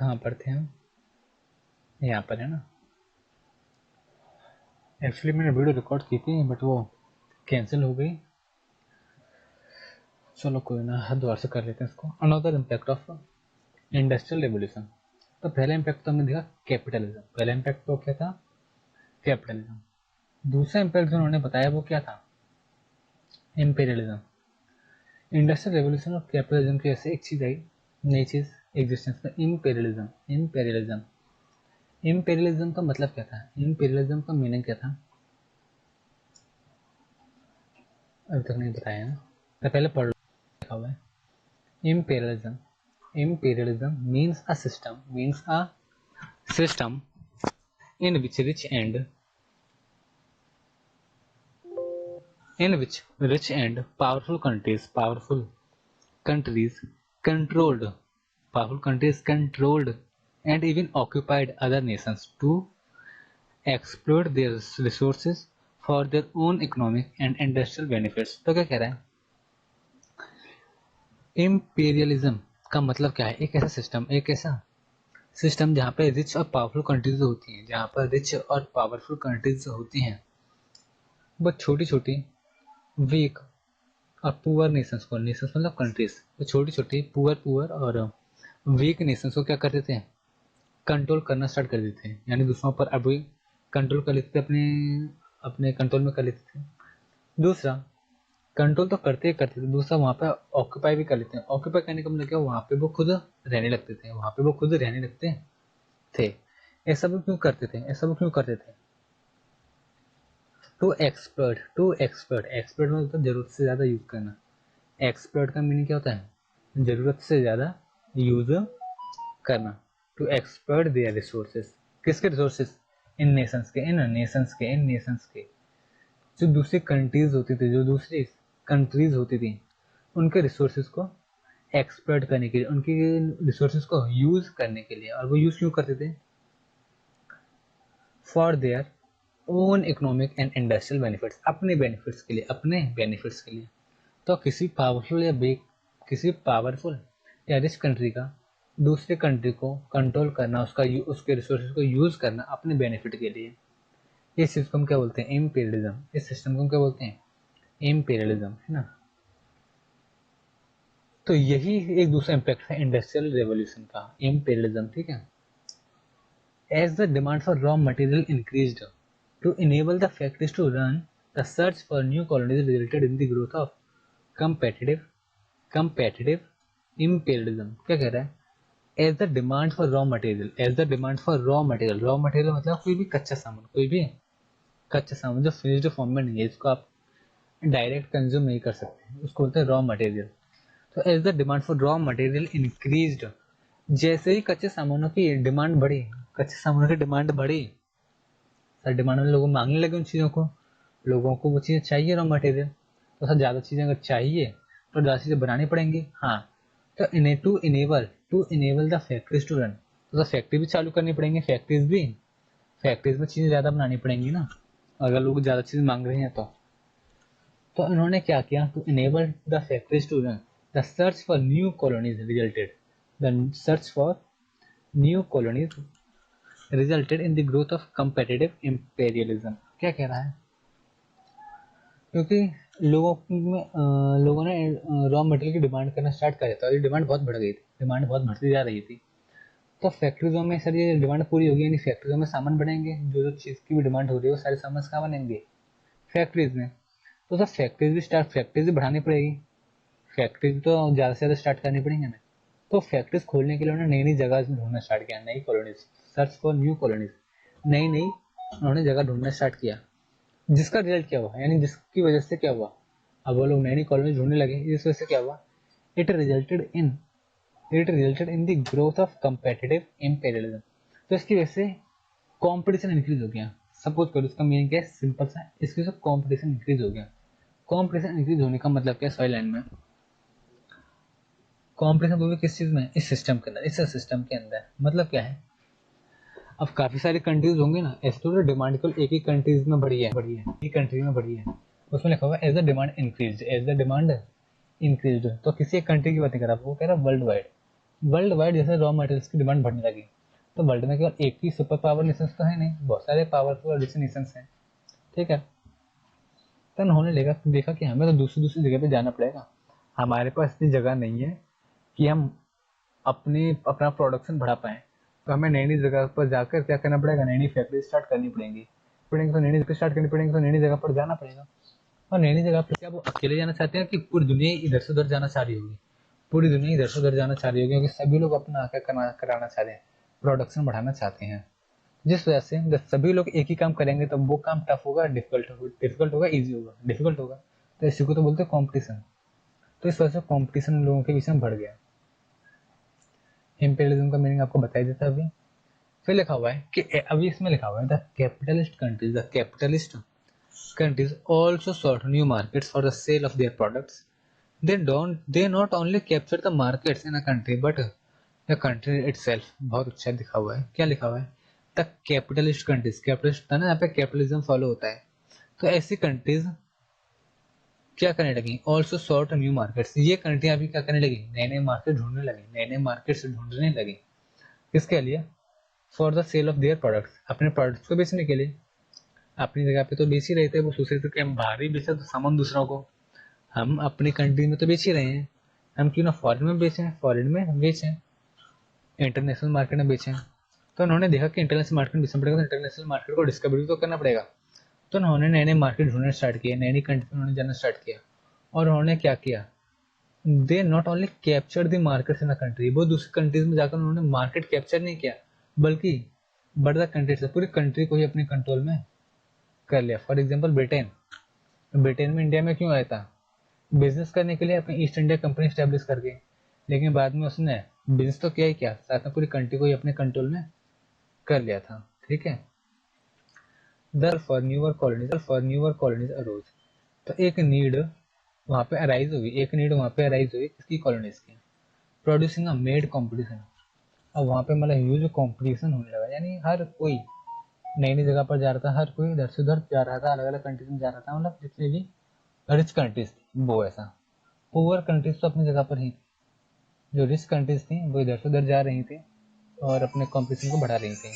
कहाँ पर थे हम? यहाँ पर है ना। एक्चुअली मैंने वीडियो रिकॉर्ड की थी बट वो कैंसिल हो गई। चलो कोई ना, दोबारा से कर लेते हैं इसको। Another impact of industrial revolution. तो पहला इम्पैक्ट तो हमने देखा कैपिटलिज्म। पहला इम्पैक्ट तो क्या था? कैपिटलिज्म। दूसरा इम्पैक्ट जो उन्होंने बताया वो क्या था? इम्पेरियलिज्म। इंडस्ट्रियल रेवोल्यूशन और कैपिटलिज्म की ऐसे एक चीज आई, नई चीज एग्जिस्टेंस में, इम्पेरियलिज्म। इम्पेरियलिज्म इम्पेरियलिज्म का मतलब क्या था? इम्पेरियलिज्म का मीनिंग क्या था? अभी तक नहीं बताया ना, तो पहले पढ़ लो, लिखा हुआ है। Imperialism Imperialism means a system in which rich and powerful countries controlled and even occupied other nations to exploit their resources for their own economic and industrial benefits। तो क्या कह रहा है? इम्पेरियलिज्म का मतलब क्या है? एक ऐसा सिस्टम जहाँ पे रिच और पावरफुल कंट्रीज होती हैं, जहाँ पर रिच और पावरफुल कंट्रीज होती हैं वो छोटी छोटी वीक और पुअर नेशंस को, नेशंस मतलब कंट्रीज, वो छोटी छोटी पुअर और वीक नेशंस को क्या कर देते हैं? कंट्रोल करना स्टार्ट कर देते हैं, यानी दूसरों पर अभी कंट्रोल कर लेते थे, अपने अपने कंट्रोल में कर लेते थे। दूसरा, कंट्रोल तो करते ही करते थे, दूसरा वहाँ पे ऑक्यूपाई भी कर लेते हैं। ऑक्यूपाई करने का मतलब क्या? वहाँ पे वो खुद रहने लगते थे, वहाँ पे वो खुद रहने लगते थे। ऐसा वो क्यों करते थे? एक्सपर्ट मतलब जरूरत से ज्यादा यूज करना। एक्सपर्ट का मीनिंग क्या होता है? जरूरत से ज्यादा यूज करना। To expert their resources. किसके रिसोर्सेस? इन नेशंस के जो दूसरी कंट्रीज होती थी, जो दूसरी कंट्रीज होती थी, उनके रिसोर्सेज को एक्सप्लॉइट करने के लिए, उनके रिसोर्सेज को यूज करने के लिए। और वो यूज क्यों करते थे? For their own economic and industrial benefits, अपने बेनिफिट्स के लिए। तो किसी पावरफुल या रिच कंट्री का दूसरे कंट्री को कंट्रोल करना, उसके रिसोर्सेज को यूज करना अपने बेनिफिट के लिए, इस चीज को हम क्या बोलते हैं? इम्पीरियलिज्म। इस सिस्टम को हम क्या बोलते हैं? इम्पीरियलिज्म, है ना। तो यही एक दूसरा इम्पैक्ट है इंडस्ट्रियल रेवोल्यूशन का, इम्पीरियलिज्म, ठीक है। As the demand for raw material increased to enable the factories to run, the search for new colonies resulted in the growth of competitive imperialism। क्या कह रहा है? As the demand for raw material मतलब कोई भी कच्चा सामान जो फिनिश्ड फॉर्म में नहीं है, इसको आप डायरेक्ट कंज्यूम नहीं कर सकते, उसको बोलते हैं रॉ मटेरियल। तो as the demand for raw material increased, जैसे ही कच्चे सामानों की डिमांड बढ़ी, सर डिमांड में लोग मांगने लगे उन चीज़ों को, लोगों को वो चीज़ें चाहिए रॉ मटेरियल, तो सर ज़्यादा चीज़ें अगर चाहिए तो ज़्यादा चीज़ें बनानी पड़ेंगी। हाँ, तो to enable the factories to run, तो सर फैक्ट्री भी चालू करनी पड़ेंगी, फैक्ट्रीज में चीज़ें ज़्यादा बनानी पड़ेंगी ना, अगर लोग ज़्यादा चीज़ मांग रहे हैं तो इन्होंने क्या किया? To enable the factories to run, the search for new colonies resulted the search for new colonies resulted in the growth of competitive imperialism. क्या कह रहा है? क्योंकि लोगों ने रॉ मटेरियल की डिमांड करना स्टार्ट कर दिया था, और ये डिमांड बहुत बढ़ गई थी, डिमांड बहुत बढ़ती जा रही थी। तो फैक्ट्रीजों में सर ये डिमांड पूरी होगी, यानी फैक्ट्रीजों में सामान बनेंगे, जो जो चीज़ की भी डिमांड हो रही है वो सारे सामान कहाँ बनेंगे? फैक्ट्रीज में। तो सर फैक्ट्रीज भी बढ़ानी पड़ेगी, फैक्ट्रीज तो ज़्यादा से ज़्यादा स्टार्ट करनी पड़ेंगे हमें। तो फैक्ट्रीज खोलने के लिए उन्होंने नई नई जगह ढूंढना स्टार्ट किया, नई colonies, search for new colonies, नई नई उन्होंने जगह ढूंढना स्टार्ट किया। जिसका रिजल्ट क्या हुआ, यानी जिसकी वजह से क्या हुआ? अब वो लोग नई नई कॉलोनी ढूंढने लगे, इस वजह से क्या हुआ? It resulted in it resulted in the growth of competitive imperialism. तो इसकी वजह से कॉम्पिटिशन इंक्रीज हो गया। सपोज करो, इसका मीनिंग क्या है? सिंपल सा, इसकी वजह से कॉम्पिटिशन इंक्रीज हो गया। कॉम्पिटिशन इंक्रीज होने का मतलब क्या है? सॉइल लैंड में कॉम्पिटिशन को भी किस चीज में? इस सिस्टम के अंदर, इस सिस्टम के अंदर। मतलब क्या है? अब काफी सारी कंट्रीज होंगे ना, ऐसे तो डिमांड केवल एक ही कंट्रीज में बढ़ी है, एक कंट्री में बढ़ी है, उसमें लिखा हुआ एज द डिमांड इंक्रीज, तो किसी एक कंट्री की बात नहीं कर रहा, वो कह रहा वर्ल्ड वाइड। वर्ल्ड वाइड जैसे रॉ मटेरियल्स की डिमांड बढ़ने लगी, तो वर्ल्ड में केवल एक ही सुपर पावर नेशंस तो है नहीं, बहुत सारे पावरफुल और रिच नेशंस हैं, ठीक है। तो उन्होंने देखा कि हमें तो दूसरी दूसरी जगह पे जाना पड़ेगा, हमारे पास इतनी जगह नहीं है कि हम अपना प्रोडक्शन बढ़ा पाएं। तो हमें नई नई जगह पर जाकर क्या करना पड़ेगा, नई नई फैक्ट्री स्टार्ट करनी पड़ेंगी, तो नई नई स्टार्ट करनी पड़ेंगी, तो नई नई जगह पर जाना पड़ेगा। और नई नई जगह पर क्या वो अकेले जाना चाहते हैं कि पूरी दुनिया इधर से उधर जाना चाह रही होगी? पूरी दुनिया इधर से उधर जाना चाह रही होगी, क्योंकि सभी लोग अपना आकर कराना चाह रहे हैं, प्रोडक्शन बढ़ाना चाहते हैं। जिस वजह से जब सभी लोग एक ही काम करेंगे तो वो काम टफ होगा, डिफिकल्ट होगा, इजी होगा, डिफिकल्ट होगा। तो इसी को तो बोलते हैं कॉम्पिटिशन। तो इस वजह से कॉम्पिटिशन लोगों के बीच में बढ़ गया। इम्पेरियलिज्म का मीनिंग आपको बताई देता अभी। फिर लिखा हुआ है कि अभी इसमें लिखा हुआ है the capitalist countries also sought new markets for the sale of their products. They not only capture the markets in a country but the country itself। बहुत अच्छा लिखा हुआ है, क्या लिखा हुआ है? द कैपिटलिस्ट कंट्रीज, कैपिटलिस्ट था ना, यहाँ पे कैपिटलिज्म फॉलो होता है। तो ऐसी कंट्रीज क्या करने लगी, ऑल्सो सॉर्ट न्यू मार्केट्स, ये कंट्रियां अभी क्या करने लगी, नए नए मार्केट ढूंढने लगी, नए नए मार्केट ढूंढने लगी। किसके लिए? For the sale of their products, अपने प्रोडक्ट्स को बेचने के लिए। अपनी जगह पे तो बेच ही रहे थे, वो सोच रहे थे कि हम बाहर ही बेचे तो सामान दूसरों को, हम अपनी कंट्री में तो बेच ही रहे हैं, हम क्यों ना फॉरेन में बेचें, इंटरनेशनल मार्केट में बेचें। तो उन्होंने देखा कि इंटरनेशनल मार्केट में बेचना पड़ेगा, तो इंटरनेशनल मार्केट को डिस्कवरी तो करना पड़ेगा। तो उन्होंने नए नए मार्केट ढूंढना स्टार्ट किया, नई नई कंट्री में उन्होंने जाना स्टार्ट किया। और उन्होंने क्या किया, they not only capture the market in the country, वो दूसरी कंट्रीज में जाकर उन्होंने मार्केट कैप्चर नहीं किया, बल्कि बट द कंट्री से पूरी कंट्री को ही अपने कंट्रोल में कर लिया। फॉर एग्जाम्पल ब्रिटेन, ब्रिटेन में इंडिया में क्यों आया था? बिजनेस करने के लिए, अपनी ईस्ट इंडिया कंपनी स्टैब्लिश करके। लेकिन बाद में उसने बिजनेस तो किया ही क्या, साथ में पूरी कंट्री को ही अपने कंट्रोल में कर लिया था, ठीक है। फॉर न्यूअर कॉलोनीज अरोज, तो एक नीड वहां पे अराइज हुई, किसकी, कॉलोनीज की। प्रोड्यूसिंग अ मेड कॉम्पिटिशन, अब वहां पे मतलब ह्यूज कंपटीशन होने लगा, यानी हर कोई नई नई जगह पर जा रहा था, हर कोई इधर से उधर जा रहा था, अलग अलग कंट्रीज में जा रहा था, मतलब जितने भी रिच कंट्रीज थी वो ऐसा। पुअर कंट्रीज तो अपनी जगह पर ही थी, जो रिच कंट्रीज थी वो इधर से उधर जा रही थी और अपने कंपटीशन को बढ़ा रही थी।